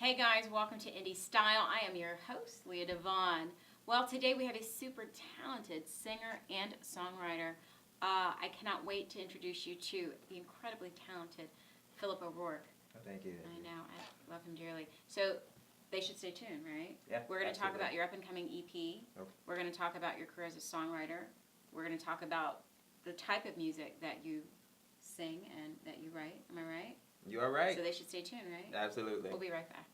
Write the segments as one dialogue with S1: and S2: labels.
S1: Hey guys, welcome to Indie Style. I am your host, Leah DeVon. Well, today we have a super talented singer and songwriter. I cannot wait to introduce you to the incredibly talented Phillip O'Rourke.
S2: Oh, thank you.
S1: I know, I love him dearly. So they should stay tuned, right?
S2: Yeah,
S1: We're going to talk
S2: absolutely.
S1: about your up-and-coming EP.
S2: Okay.
S1: We're going to talk about your career as a songwriter. We're going to talk about the type of music that you sing and that you write. Am I right?
S2: You are right.
S1: So they should stay tuned, right?
S2: Absolutely.
S1: We'll be right back.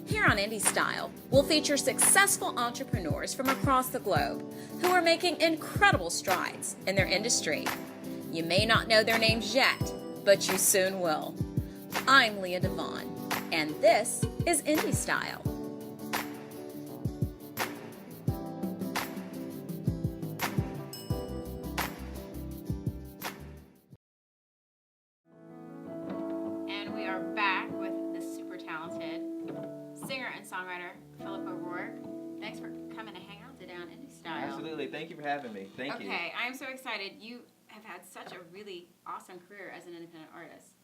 S1: Here on Indie Style, we'll feature successful entrepreneurs from across the globe who are making incredible strides in their industry. You may not know their names yet, but you soon will. I'm Leah DeVon, and this is Indie Style. And we are back with the super talented singer and songwriter, Phillip O'Rourke. Thanks for coming to hang out today on Indie Style.
S2: Absolutely. Thank you for having me. Thank you.
S1: Okay, I'm so excited. You have had such a really awesome career as an independent artist.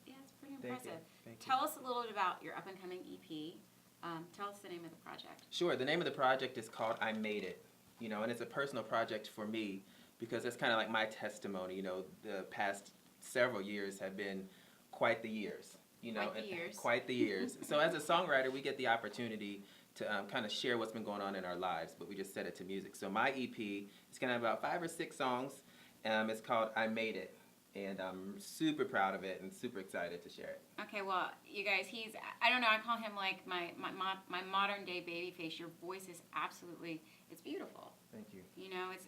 S1: Yeah, it's pretty impressive.
S2: Thank you.
S1: Tell us a little bit about your up-and-coming EP. Tell us the name of the project.
S2: Sure. The name of the project is called I Made It. And it's a personal project for me because it's kind of like my testimony. The past several years have been quite the years. Quite the years. So as a songwriter, we get the opportunity to kind of share what's been going on in our lives, but we just set it to music. So my EP is going to have about 5 or 6 songs. It's called I Made It, and I'm super proud of it and super excited to share it.
S1: Okay, well, you guys, I don't know, I call him like my modern day baby face. Your voice is absolutely, it's beautiful.
S2: Thank you.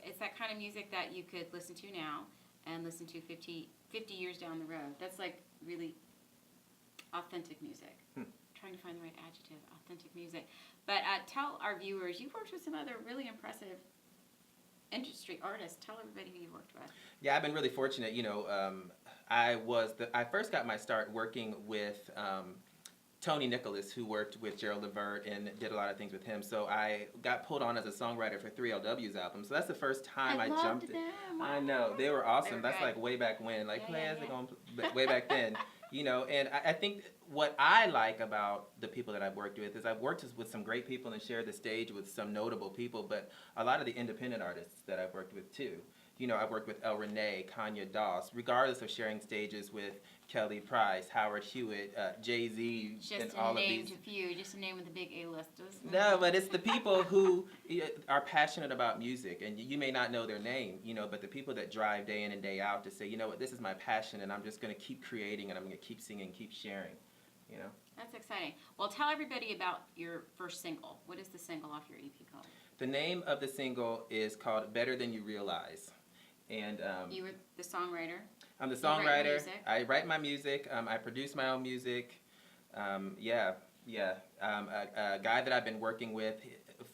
S1: It's that kind of music that you could listen to now and listen to 50 years down the road. That's like really authentic music. Trying to find the right adjective, authentic music. But tell our viewers, you've worked with some other really impressive industry artists. Tell everybody who you've worked with.
S2: Yeah, I've been really fortunate. I first got my start working with Tony Nicholas, who worked with Gerald Levert and did a lot of things with him. So I got pulled on as a songwriter for 3LW's album. So that's the first time I jumped in. I know, they were awesome.
S1: They were
S2: that's
S1: good.
S2: Like way back when, way back then. And I think what I like about the people that I've worked with is I've worked with some great people and shared the stage with some notable people, but a lot of the independent artists that I've worked with too. I've worked with El Renee, Kanye Doss, regardless of sharing stages with Kelly Price, Howard Hewitt, Jay-Z, and all of these.
S1: Just to name with the big A-listers.
S2: No, but it's the people who are passionate about music, and you may not know their name, but the people that drive day in and day out to say, you know what, this is my passion, and I'm just going to keep creating, and I'm going to keep singing, keep sharing,
S1: That's exciting. Well, tell everybody about your first single. What is the single off your EP called?
S2: The name of the single is called Better Than You Realize. And
S1: you were the songwriter?
S2: I'm the
S1: You write your
S2: songwriter.
S1: music?
S2: I write my music. I produce my own music. A guy that I've been working with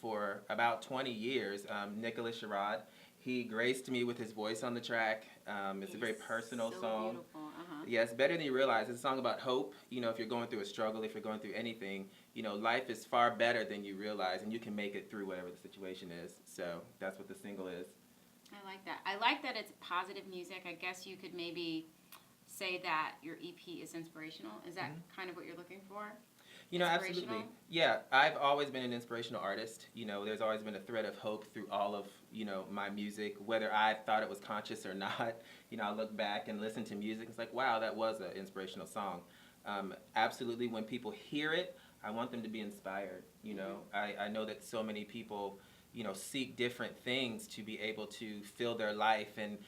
S2: for about 20 years, Nicholas Sherrod, he graced me with his voice on the track. It's a very personal song.
S1: Beautiful.
S2: Yes, Better Than You Realize. It's a song about hope. If you're going through a struggle, if you're going through anything, life is far better than you realize, and you can make it through whatever the situation is. So that's what the single is.
S1: I like that. I like that it's positive music. I guess you could maybe say that your EP is inspirational. Is that kind of what you're looking for?
S2: Absolutely. Yeah, I've always been an inspirational artist. There's always been a thread of hope through all of, my music, whether I thought it was conscious or not. I look back and listen to music. It's like, wow, that was an inspirational song. Absolutely, when people hear it, I want them to be inspired. I know that so many people, seek different things to be able to fill their life and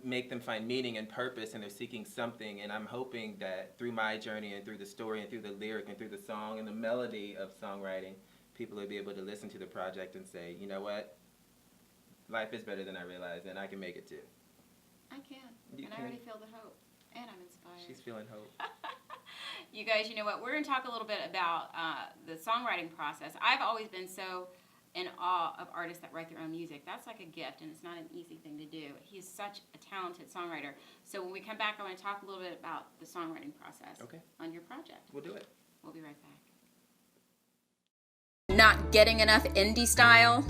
S2: make them find meaning and purpose, and they're seeking something. And I'm hoping that through my journey and through the story and through the lyric and through the song and the melody of songwriting, people will be able to listen to the project and say, you know what, life is better than I realized, and I can make it too.
S1: I can.
S2: You
S1: and
S2: can.
S1: I already feel the hope. And I'm inspired.
S2: She's feeling hope.
S1: You guys, you know what? We're going to talk a little bit about the songwriting process. I've always been so in awe of artists that write their own music. That's like a gift, and it's not an easy thing to do. He's such a talented songwriter. So when we come back, I want to talk a little bit about the songwriting process on your project.
S2: We'll do it.
S1: We'll be right back. Not getting enough indie style?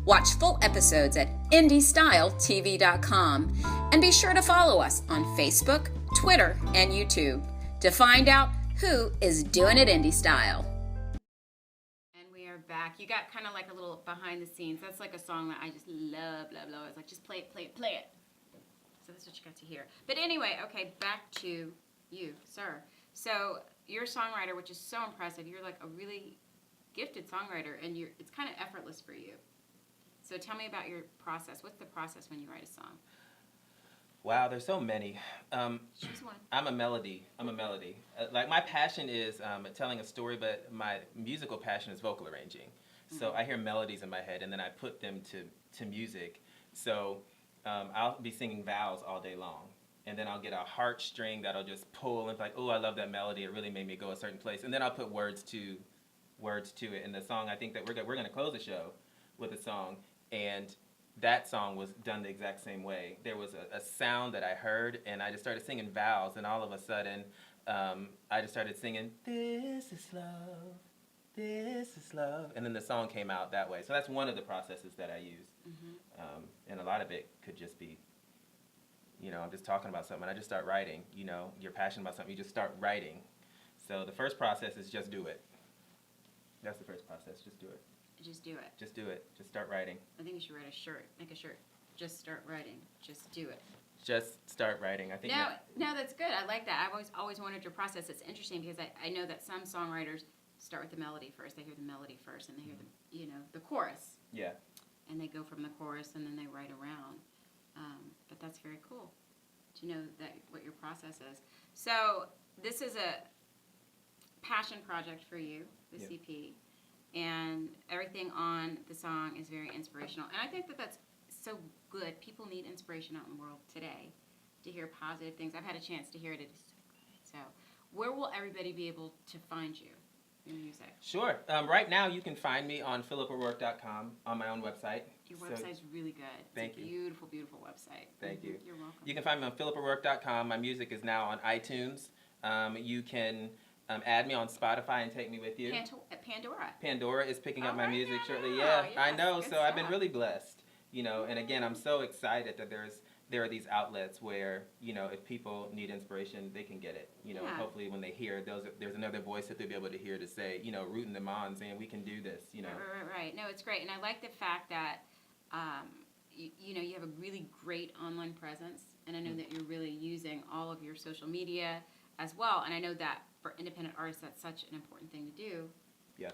S3: Watch full episodes at indiestyletv.com and be sure to follow us on Facebook, Twitter, and YouTube to find out who is doing it indie style.
S1: And we are back. You got kind of like a little behind the scenes. That's like a song that I just love. It's like, just play it, play it, play it. So that's what you got to hear. But anyway, okay, back to you, sir. So you're a songwriter, which is so impressive. You're like a really gifted songwriter, and it's kind of effortless for you. So tell me about your process. What's the process when you write a song?
S2: Wow, there's so many.
S1: Choose one.
S2: I'm a melody. Like, my passion is telling a story, but my musical passion is vocal arranging. Mm-hmm. So I hear melodies in my head, and then I put them to music. So I'll be singing vowels all day long, and then I'll get a heartstring that'll just pull and be like, oh, I love that melody. It really made me go a certain place. And then I'll put words to it. And the song, I think that we're going to close the show with a song, and that song was done the exact same way. There was a sound that I heard, and I just started singing vowels, and all of a sudden, I just started singing, "This is love, this is love," and then the song came out that way. So that's one of the processes that I use. Mm-hmm. And a lot of it could just be, I'm just talking about something, and I just start writing. You're passionate about something, you just start writing. So the first process is just do it. That's the first process, just do it.
S1: Just do it.
S2: Just do it. Just start writing.
S1: I think you should write a shirt. Make a shirt. Just start writing. Just do it.
S2: Just start writing. I think.
S1: No, that's good. I like that. I've always wanted your process. It's interesting because I know that some songwriters start with the melody first. They hear the melody first, and they hear the chorus.
S2: Yeah.
S1: And they go from the chorus, and then they write around. But that's very cool to know that what your process is. So this is a passion project for you, the CP. And everything on the song is very inspirational. And I think that that's so good. People need inspiration out in the world today to hear positive things. I've had a chance to hear it. It is so good. So where will everybody be able to find you, your music?
S2: Sure. Right now you can find me on phillipO'Rourke.com on my own website.
S1: Your website's really good.
S2: Thank you.
S1: Beautiful, beautiful website.
S2: Thank you.
S1: You're welcome.
S2: You can find me on phillipO'Rourke.com. My music is now on iTunes. You can add me on Spotify and take me with you.
S1: Pandora.
S2: Pandora is picking up my music shortly.
S1: Yeah,
S2: Yeah, I know. So
S1: stuff.
S2: I've been really blessed. And again, I'm so excited that there are these outlets where, if people need inspiration, they can get it. And hopefully when they hear, there's another voice that they'll be able to hear to say, rooting them on, saying we can do this.
S1: Right. No, it's great, and I like the fact that you have a really great online presence, and I know that you're really using all of your social media as well, and I know that for independent artists, that's such an important thing to do.
S2: Yeah.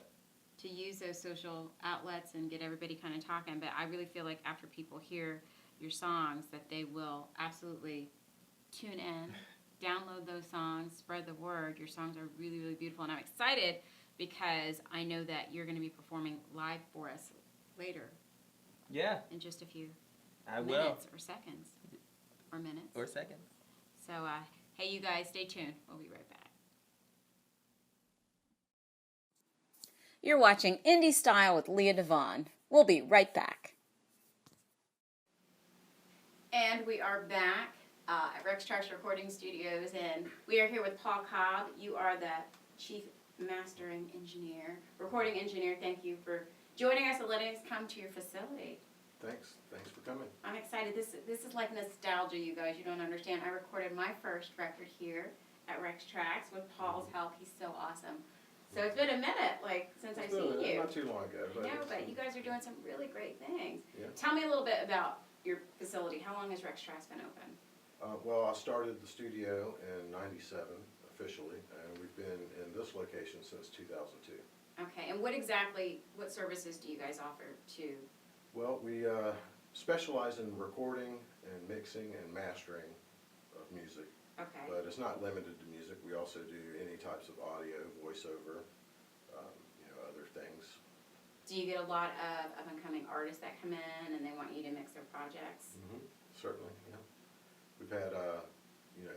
S1: To use those social outlets and get everybody kind of talking. But I really feel like after people hear your songs, that they will absolutely tune in, download those songs, spread the word. Your songs are really, really beautiful, and I'm excited because I know that you're going to be performing live for us later.
S2: Yeah.
S1: In just a few
S2: minutes
S1: or seconds. Or minutes.
S2: Or seconds.
S1: So, hey, you guys, stay tuned. We'll be right back.
S3: You're watching Indie Style with Leah DeVon. We'll be right back.
S1: And we are back at Rex Tracks Recording Studios, and we are here with Paul Cobb. You are the Chief Mastering Engineer, Recording Engineer. Thank you for joining us and letting us come to your facility.
S4: Thanks for coming.
S1: I'm excited. This is like nostalgia, you guys. You don't understand. I recorded my first record here at Rex Tracks with Paul's help. He's so awesome. So it's been a minute, since I've seen you.
S4: Not too long ago.
S1: But you guys are doing some really great things.
S4: Yeah.
S1: Tell me a little bit about your facility. How long has Rex Tracks been open?
S4: Well, I started the studio in '97 officially, and we've been in this location since 2002.
S1: Okay, and what services do you guys offer to?
S4: Well, we specialize in recording and mixing and mastering of music.
S1: Okay.
S4: But it's not limited to music. We also do any types of audio, voiceover, other things.
S1: Do you get a lot of up-and-coming artists that come in and they want you to mix their projects?
S4: Mm-hmm. Certainly, yeah. We've had,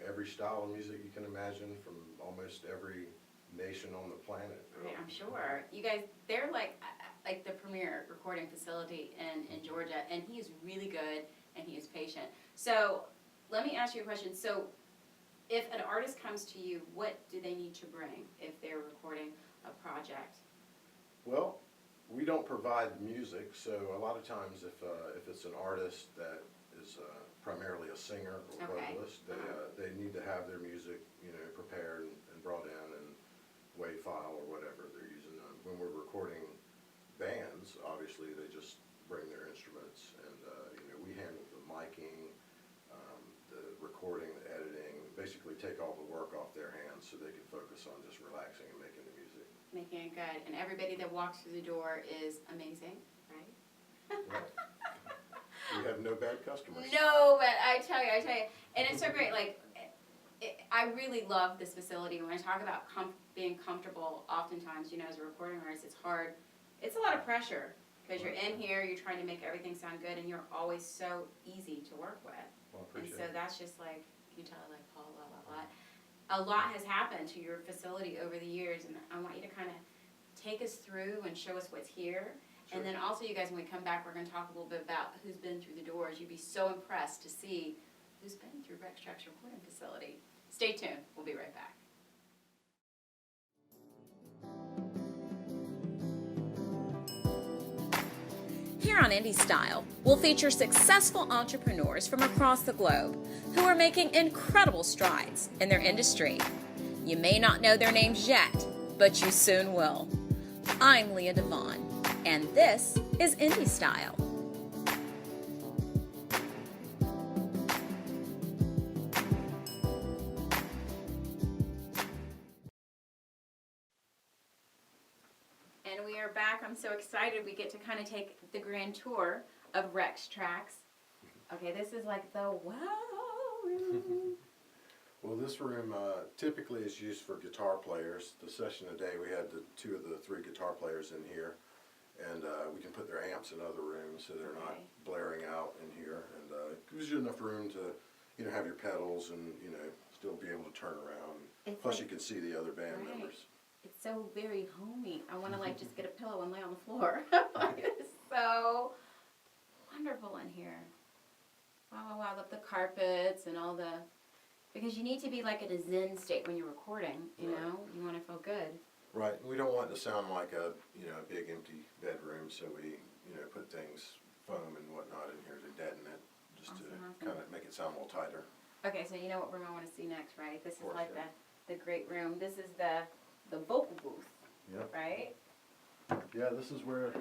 S4: every style of music you can imagine from almost every nation on the planet.
S1: Okay, I'm sure. You guys, they're like the premier recording facility in Georgia, and he is really good and he is patient. So let me ask you a question. So if an artist comes to you, what do they need to bring if they're recording a project?
S4: Well, We don't provide music, so a lot of times if it's an artist that is primarily a singer or vocalist, they need to have their music, prepared and brought in and WAV file or whatever they're using. When we're recording bands, obviously they just bring their instruments, and we handle the miking, the recording, the editing, basically take all the work off their hands so they can focus on just relaxing and making the music.
S1: Making it good. And everybody that walks through the door is amazing, right?
S4: Right. We have no bad customers.
S1: No, but I tell you. And it's so great. Like, I really love this facility. When I talk about being comfortable, oftentimes, as a recording artist, it's hard. It's a lot of pressure because you're in here, you're trying to make everything sound good, and you're always so easy to work with.
S4: Well, I
S1: And
S4: appreciate
S1: so
S4: it.
S1: that's just like, you tell like Paul, blah, blah, blah. A lot has happened to your facility over the years, and I want you to kind of take us through and show us what's here.
S4: Sure.
S1: And then also, you guys, when we come back, we're going to talk a little bit about who's been through the doors. You'd be so impressed to see who's been through Rex Track's recording facility. Stay tuned. We'll be right back.
S3: Here on Indie Style, we'll feature successful entrepreneurs from across the globe who are making incredible strides in their industry. You may not know their names yet, but you soon will. I'm Leah DeVon, and this is Indie Style.
S1: And we are back. I'm so excited. We get to kind of take the grand tour of Rex Tracks. Okay, this is like the wow room.
S4: Well, this room typically is used for guitar players. The session today, we had two of the three guitar players in here, and we can put their amps in other rooms so they're not blaring out in here. And it gives you enough room to, have your pedals and still be able to turn around.
S1: It's
S4: Plus,
S1: like-
S4: you can see the other band
S1: Right.
S4: members.
S1: It's so very homey. I want to like just get a pillow and lay on the floor. Like, it's so wonderful in here. Wow, wow, wow. Love the carpets and all the, because you need to be like in a zen state when you're recording, you
S4: Right.
S1: know? You want to feel good.
S4: Right. And we don't want it to sound like a big empty bedroom, so we put things, foam and whatnot in here to deaden it, just to
S1: Awesome.
S4: kind of make it sound a little tighter.
S1: Okay, so you know what room I want to see next, right? This is
S4: course,
S1: like
S4: yeah.
S1: the great room. This is the vocal booth,
S4: Yep.
S1: right?
S4: Yeah, this is where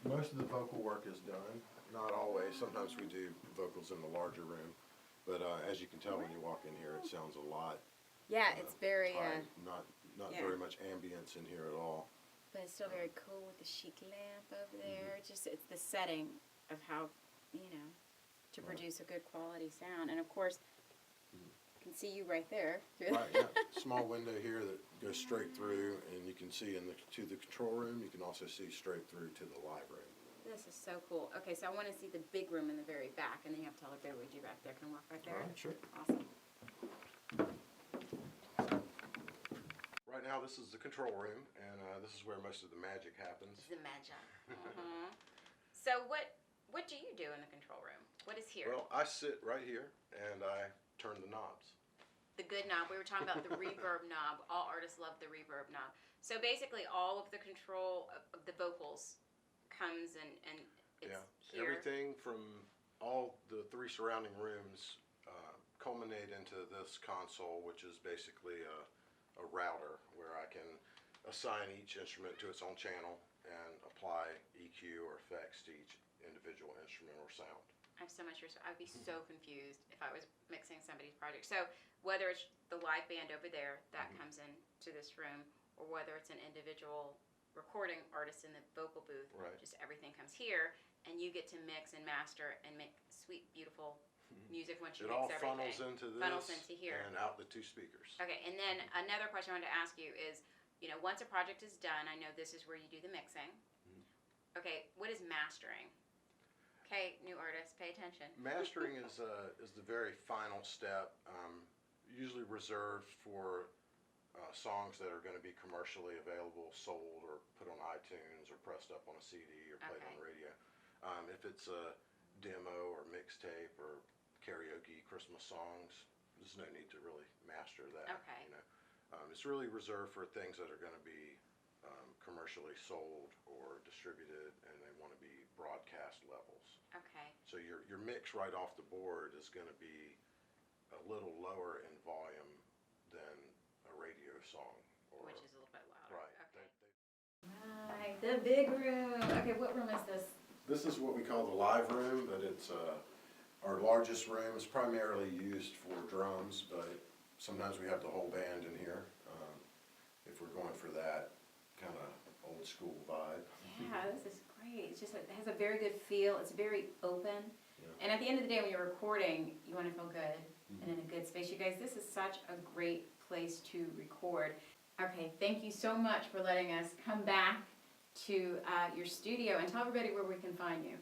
S4: most of the vocal work is done. Not always. Sometimes we do vocals in the larger room. But as you can tell when you walk in here, it sounds a lot
S1: Yeah, it's very,
S4: tight. Not
S1: yeah.
S4: very much ambience in here at all.
S1: but it's still very cool with the chic lamp over there. Just it's the setting of how, to produce a good quality sound. And of course, I can see you right there. Through
S4: Right, yeah. Small window here that goes straight through, and you can see to the control room. You can also see straight through to the live room.
S1: This is so cool. Okay, so I want to see the big room in the very back, and then you have to tell everybody what you do back there. Can I walk right there?
S4: All right, sure.
S1: Awesome.
S4: Right now, this is the control room, and this is where most of the magic happens.
S1: The magic. So what do you do in the control room? What is here?
S4: Well, I sit right here, and I turn the knobs.
S1: The good knob. We were talking about the reverb knob. All artists love the reverb knob. So basically, all of the control of the vocals comes and it's here.
S4: Everything from all the three surrounding rooms culminate into this console, which is basically a router where I can assign each instrument to its own channel and apply EQ or effects to each individual instrument or sound.
S1: I have so much respect. I would be so confused if I was mixing somebody's project. So whether it's the live band over there that comes into this room, or whether it's an individual recording artist in the vocal booth,
S4: Right.
S1: just everything comes here, and you get to mix and master and make sweet, beautiful music once you
S4: It all
S1: mix everything.
S4: funnels into this
S1: Funnels into here.
S4: and out the two speakers.
S1: Okay, and then another question I wanted to ask you is, once a project is done, I know this is where you do the mixing. Okay, what is mastering? Okay, new artists, pay attention.
S4: Mastering is the very final step, usually reserved for songs that are going to be commercially available, sold, or put on iTunes, or pressed up on a CD, or played on the radio. If it's a demo or mixtape or karaoke Christmas songs, there's no need to really master that.
S1: Okay.
S4: It's really reserved for things that are going to be commercially sold or distributed, and they want to be broadcast levels.
S1: Okay.
S4: So your mix right off the board is going to be a little lower in volume than a radio song.
S1: Which is a little bit louder.
S4: Right.
S1: Okay. Right, the big room. Okay, what room is this?
S4: This is what we call the live room, but it's our largest room. It's primarily used for drums, but sometimes we have the whole band in here if we're going for that kind of old school vibe.
S1: Yeah, this is great. It's just, it has a very good feel. It's very open.
S4: Yeah.
S1: And at the end of the day, when you're recording, you want to feel good and in a good space. You guys, this is such a great place to record. Okay, thank you so much for letting us come back to your studio, and tell everybody where we can find you.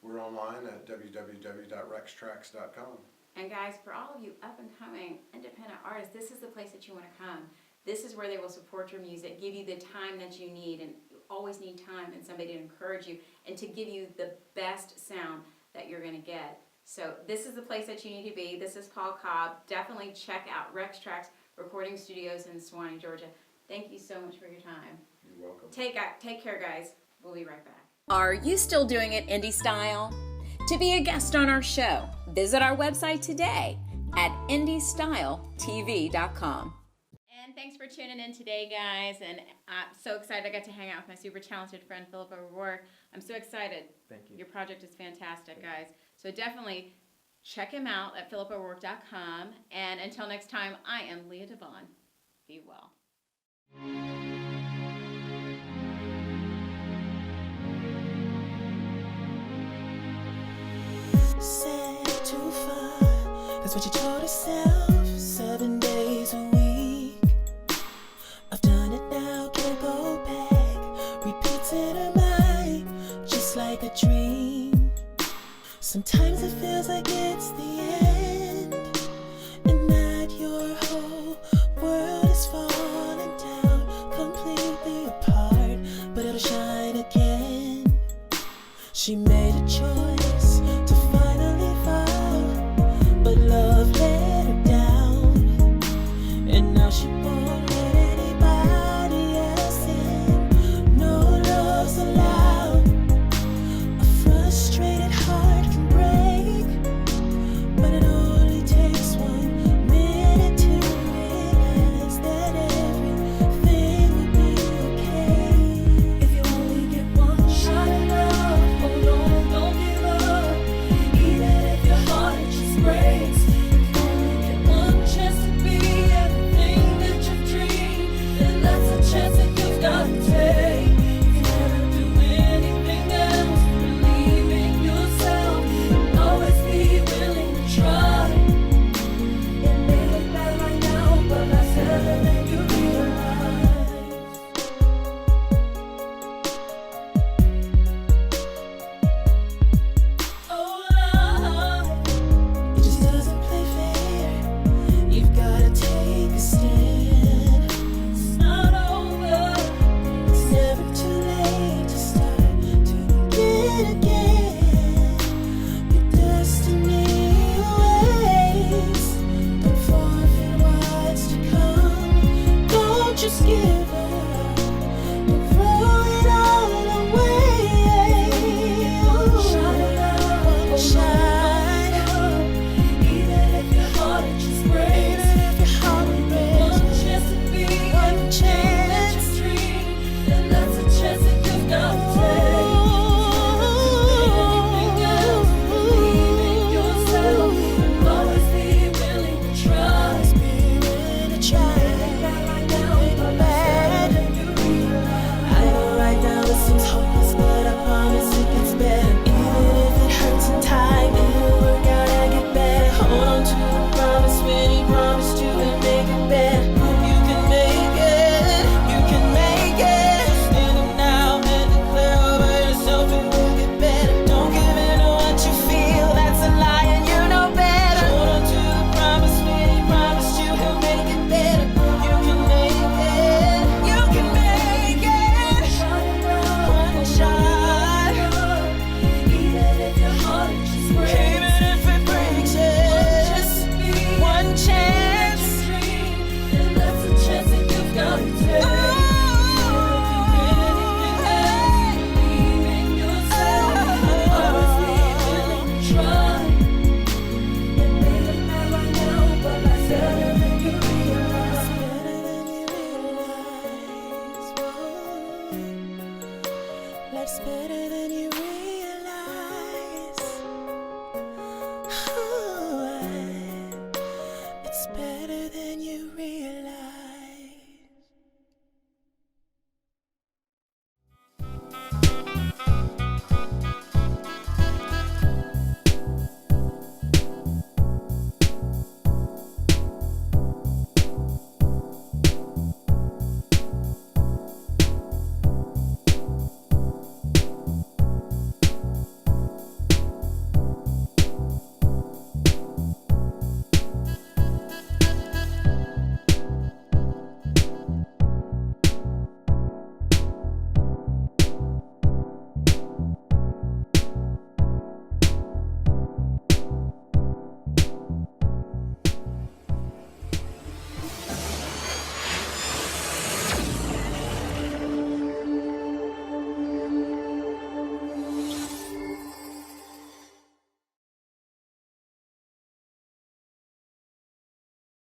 S4: We're online at www.rextracks.com.
S1: And guys, for all of you up and coming independent artists, this is the place that you want to come. This is where they will support your music, give you the time that you need, and you always need time and somebody to encourage you and to give you the best sound that you're going to get. So this is the place that you need to be. This is Paul Cobb. Definitely check out Rex Tracks Recording Studios in Suwanee, Georgia. Thank you so much for your time.
S4: You're welcome.
S1: Take care, guys. We'll be right back.
S3: Are you still doing it indie style? To be a guest on our show, visit our website today at indiestyletv.com.
S1: And thanks for tuning in today, guys. And I'm so excited I got to hang out with my super talented friend, Phillip O'Rourke. I'm so excited.
S2: Thank you.
S1: Your project is fantastic, guys. So definitely check him out at phillipo'rourke.com. And until next time, I am Leah DeVon. Be well.
S5: Said too far, that's what you told yourself. 7 days a week, I've done it now, can't go back. Repeats in her mind, just like a dream. Sometimes it feels like it's the end, and that your whole world is falling down, completely apart. But it'll shine again. She made